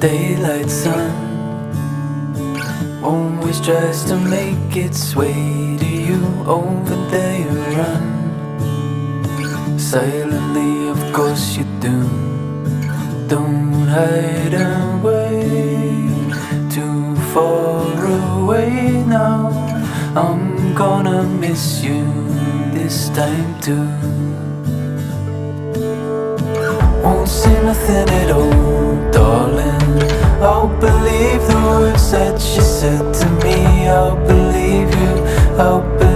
daylight sun always tries to make its way to you. Over there you run, silently of course you do. Don't hide away, too far away now. I'm gonna miss you this time too. Won't say nothing at all, darling. I'll believe the words that you said to me. I'll believe you, I'll believe